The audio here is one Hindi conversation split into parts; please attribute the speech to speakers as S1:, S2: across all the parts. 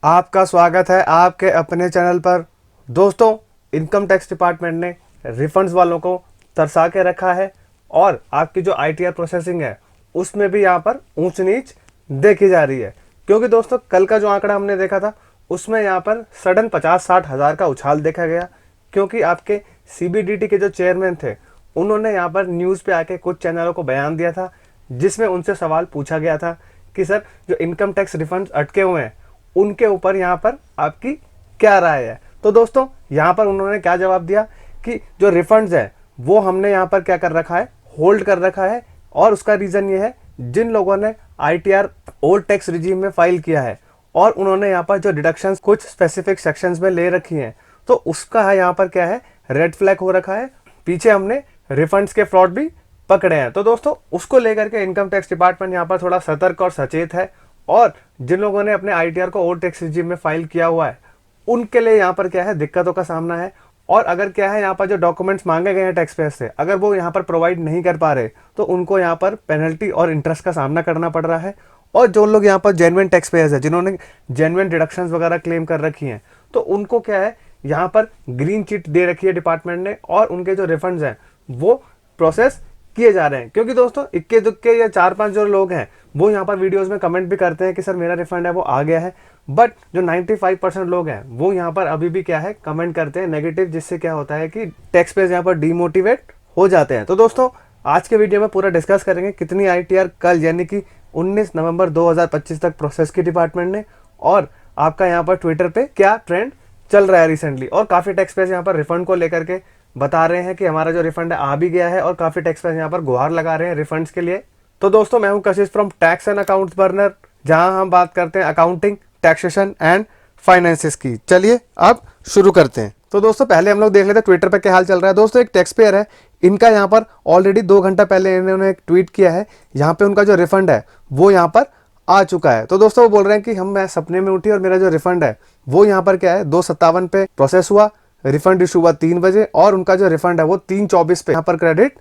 S1: आपका स्वागत है आपके अपने चैनल पर। दोस्तों, इनकम टैक्स डिपार्टमेंट ने रिफंड्स वालों को तरसा के रखा है और आपकी जो आईटीआर प्रोसेसिंग है उसमें भी यहाँ पर ऊंच नीच देखी जा रही है। क्योंकि दोस्तों, कल का जो आंकड़ा हमने देखा था उसमें यहाँ पर सडन 50-60 हज़ार का उछाल देखा गया। क्योंकि आपके सीबीडीटी के जो चेयरमैन थे उन्होंने यहाँ पर न्यूज़ पे आके कुछ चैनलों को बयान दिया था, जिसमें उनसे सवाल पूछा गया था कि सर, जो इनकम टैक्स रिफंड्स अटके हुए हैं उनके ऊपर यहाँ पर आपकी क्या राय है। तो दोस्तों, यहाँ पर उन्होंने क्या जवाब दिया कि जो रिफंड्स है वो हमने यहाँ पर क्या कर रखा है, होल्ड कर रखा है। और उसका रीज़न ये है, जिन लोगों ने आईटीआर ओल्ड टैक्स रिजीम में फाइल किया है और उन्होंने यहाँ पर जो डिडक्शंस कुछ स्पेसिफिक सेक्शंस में ले रखी हैं, तो उसका है यहाँ पर क्या है, रेड फ्लैग हो रखा है। पीछे हमने रिफंड्स के फ्रॉड भी पकड़े हैं। तो दोस्तों, उसको लेकर के इनकम टैक्स डिपार्टमेंट यहाँ पर थोड़ा सतर्क और सचेत है। और जिन लोगों ने अपने आईटीआर को ओल्ड टैक्स रिजीम में फाइल किया हुआ है उनके लिए यहाँ पर क्या है, दिक्कतों का सामना है। और अगर क्या है, यहाँ पर जो डॉक्यूमेंट्स मांगे गए हैं टैक्स पेयर से, अगर वो यहाँ पर प्रोवाइड नहीं कर पा रहे तो उनको यहाँ पर पेनल्टी और इंटरेस्ट का सामना करना पड़ रहा है। और जो लोग यहाँ पर जेन्युइन टैक्स पेयर्स है, जिन्होंने जेन्युइन डिडक्शंस वगैरह क्लेम कर रखी हैं, तो उनको क्या है, यहाँ पर ग्रीन चिट दे रखी है डिपार्टमेंट ने और उनके जो रिफंड्स हैं वो प्रोसेस किए जा रहे हैं। क्योंकि दोस्तों, इक्के दुक्के या 4-5 जो लोग हैं वो यहाँ पर वीडियोस में कमेंट भी करते हैं कि सर मेरा रिफंड है वो आ गया है, बट जो 95% लोग हैं वो यहाँ पर अभी भी क्या है, कमेंट करते हैं नेगेटिव, जिससे क्या होता है कि टैक्स पेयर्स यहाँ पर डीमोटिवेट हो जाते हैं। तो दोस्तों, आज के वीडियो में पूरा डिस्कस करेंगे कितनी आईटीआर कल यानी कि 19 नवंबर 2025 तक प्रोसेस की डिपार्टमेंट ने, और आपका यहाँ पर ट्विटर पे क्या ट्रेंड चल रहा है रिसेंटली। और काफ़ी टैक्स पेयर्स यहाँ पर रिफंड को लेकर के बता रहे हैं कि हमारा जो रिफंड है आ भी गया है, और काफ़ी टैक्स पेयर्स यहाँ पर गुहार लगा रहे हैं रिफंड्स के लिए। तो दोस्तों, मैं हूं कशिश from tax and accounts burner, जहां हम बात करते हैं अकाउंटिंग, टैक्सेशन एंड फाइनेंसेस की। चलिए अब शुरू करते हैं। तो दोस्तों, पहले हम लोग देख लेते हैं ट्विटर पे क्या हाल चल रहा है। दोस्तों, एक टैक्स पेयर है, इनका यहाँ पर ऑलरेडी 2 घंटा पहले इन्होंने एक ट्वीट किया है, यहाँ पे उनका जो रिफंड है वो यहाँ पर आ चुका है। तो दोस्तों, वो बोल रहे हैं कि मैं सपने में उठी और मेरा जो रिफंड है वो यहाँ पर क्या है, 2:57 पे प्रोसेस हुआ, रिफंड इशू हुआ 3 बजे, और उनका जो रिफंड है वो 3:24 पे यहाँ पर क्रेडिट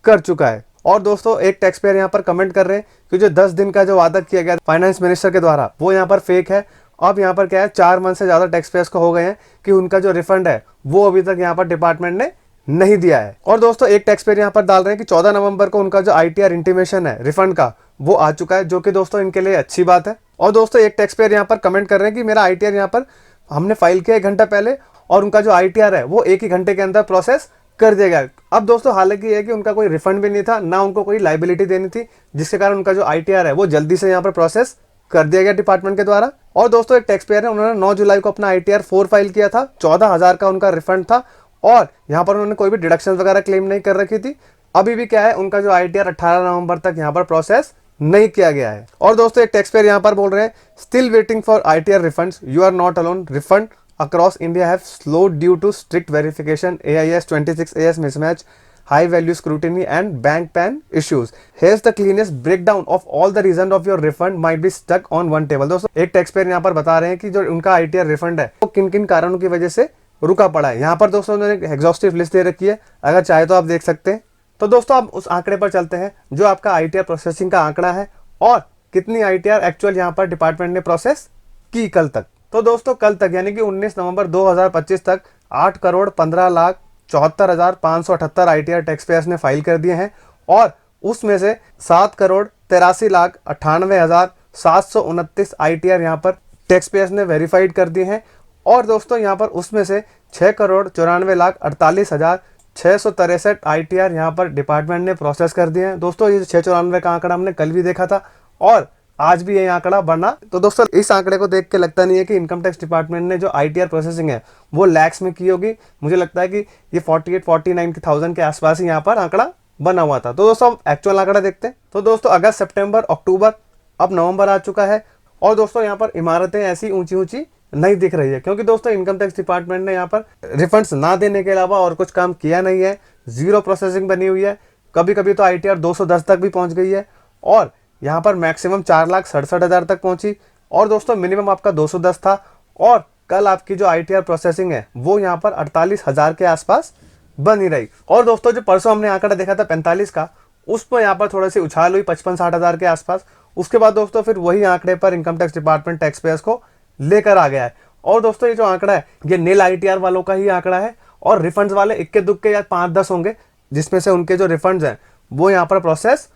S1: कर चुका है। और दोस्तों, एक टैक्स पेयर यहाँ पर कमेंट कर रहे हैं कि जो 10 दिन का जो वादा किया गया फाइनेंस मिनिस्टर के द्वारा वो यहाँ पर फेक है। अब यहाँ पर क्या है, 4 मंथ से ज़्यादा टैक्स पेयर्स को हो गए हैं कि उनका जो रिफंड है वो अभी तक यहाँ पर डिपार्टमेंट ने नहीं दिया है। और दोस्तों, एक टैक्स पेयर यहाँ पर डाल रहे हैं कि 14 नवंबर को उनका जो आईटीआर इंटीमेशन है रिफंड का वो आ चुका है, जो कि दोस्तों इनके लिए अच्छी बात है। और दोस्तों, एक टैक्स पेयर यहाँ पर कमेंट कर रहे हैं कि मेरा आईटीआर यहाँ पर हमने फाइल किया 1 घंटा पहले और उनका जो आईटीआर है वो 1 ही घंटे के अंदर प्रोसेस कर दिया गया। अब दोस्तों, हालांकि ये है कि उनका कोई रिफंड भी नहीं था, ना उनको कोई लाइबिलिटी देनी थी, जिसके कारण उनका जो आईटीआर है वो जल्दी से यहाँ पर प्रोसेस कर दिया गया डिपार्टमेंट के द्वारा। और दोस्तों, एक टैक्स पेयर है, उन्होंने 9 जुलाई को अपना आईटीआर 4 फाइल किया था, 14,000 का उनका रिफंड था और यहाँ पर उन्होंने कोई भी डिडक्शन वगैरह क्लेम नहीं कर रखी थी। अभी भी क्या है, उनका जो आईटीआर 18 नवंबर तक यहाँ पर प्रोसेस नहीं किया गया है। और दोस्तों, एक टैक्स पेयर यहाँ पर बोल रहे हैं, still waiting for ITR refunds, you are not alone, refund across India have slowed due to strict verification, AIS 26AS mismatch, high value scrutiny and bank PAN issues. Here's the cleanest breakdown of all the reasons of your refund might be stuck on one table. दोस्तों, एक टैक्स पेयर यहाँ पर बता रहे हैं कि जो उनका आईटीआर रिफंड है वो किन किन कारणों की वजह से रुका पड़ा है। यहाँ पर दोस्तों उन्होंने एग्जॉस्टिव लिस्ट दे रखी है, अगर चाहे तो आप देख सकते हैं। तो दोस्तों, आप उस आंकड़े पर चलते हैं जो आपका आईटीआर प्रोसेसिंग का आंकड़ा है और कितनी आईटीआर एक्चुअल यहाँ पर डिपार्टमेंट ने प्रोसेस की कल तक। तो दोस्तों, कल तक यानी कि 19 नवंबर 2025 तक 8,15,74,578 आईटीआर टैक्स पेयर्स ने फाइल कर दिए हैं और उसमें से 7,83,98,729 आईटीआर यहाँ पर टैक्स पेयर्स ने वेरीफाइड कर दिए हैं। और दोस्तों, यहाँ पर उसमें से 6,94,48,663 आईटीआर यहाँ पर डिपार्टमेंट ने प्रोसेस कर दिए हैं। दोस्तों, ये 694 का आंकड़ा हमने कल भी देखा था और आज भी ये आंकड़ा बढ़ना। तो दोस्तों, इस आंकड़े को देख के लगता नहीं है कि इनकम टैक्स डिपार्टमेंट ने जो आईटीआर प्रोसेसिंग है वो लैक्स में की होगी। मुझे लगता है कि ये 48-49,000 के आसपास ही यहाँ पर आंकड़ा बना हुआ था। तो दोस्तों, एक्चुअल आंकड़ा देखते हैं। तो दोस्तों, अगस्त, सितंबर, अक्टूबर, अब नवंबर आ चुका है और दोस्तों यहाँ पर इमारतें ऐसी ऊंची ऊंची नहीं दिख रही है, क्योंकि दोस्तों इनकम टैक्स डिपार्टमेंट ने यहाँ पर रिफंड्स ना देने के अलावा और कुछ काम किया नहीं है। जीरो प्रोसेसिंग बनी हुई है, कभी कभी तो आईटीआर 210 तक भी पहुंच गई है और यहाँ पर मैक्सिमम 4,67,000 तक पहुंची। और दोस्तों, मिनिमम आपका 210 था और कल आपकी जो आईटीआर प्रोसेसिंग है वो यहाँ पर 48,000 के आसपास बनी रही। और दोस्तों, जो परसों हमने आंकड़ा देखा था 45 का, उस पर यहाँ पर थोड़ी सी उछाल हुई 55-60 हज़ार के आसपास। उसके बाद दोस्तों फिर वही आंकड़े पर income tax department tax payers को लेकर आ गया है। और दोस्तों ये जो आंकड़ा है ये नील ITR वालों का ही आंकड़ा है, और रिफंड्स वाले इक्के दुक्के या 5-10 होंगे जिसमें से उनके जो रिफंड्स हैं वो यहाँ पर प्रोसेस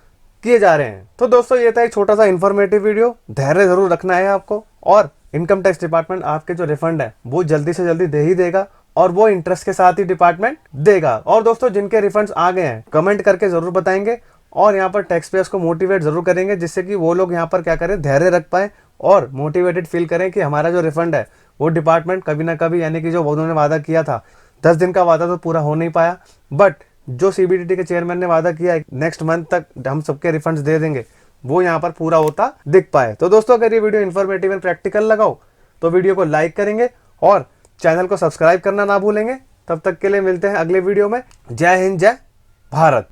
S1: किए जा रहे हैं। तो दोस्तों ये था एक छोटा सा इन्फॉर्मेटिव वीडियो, धैर्य जरूर रखना है आपको, और इनकम टैक्स डिपार्टमेंट आपके जो रिफंड है वो जल्दी से जल्दी दे ही देगा, और वो इंटरेस्ट के साथ ही डिपार्टमेंट देगा। और दोस्तों जिनके रिफंड्स आ गए हैं कमेंट करके जरूर बताएंगे, और यहाँ पर टैक्स पेयर्स को मोटिवेट जरूर करेंगे, जिससे कि वो लोग यहाँ पर क्या करें, धैर्य रख पाए और मोटिवेटेड फील करें कि हमारा जो रिफंड है वो डिपार्टमेंट कभी ना कभी, यानी कि जो उन्होंने वादा किया था 10 दिन का वादा तो पूरा हो नहीं पाया, बट जो CBDT के चेयरमैन ने वादा किया है नेक्स्ट मंथ तक हम सबके रिफंड्स दे देंगे, वो यहाँ पर पूरा होता दिख पाए। तो दोस्तों अगर ये वीडियो इन्फॉर्मेटिव एंड प्रैक्टिकल लगाओ तो वीडियो को लाइक करेंगे और चैनल को सब्सक्राइब करना ना भूलेंगे। तब तक के लिए मिलते हैं अगले वीडियो में। जय हिंद, जय भारत।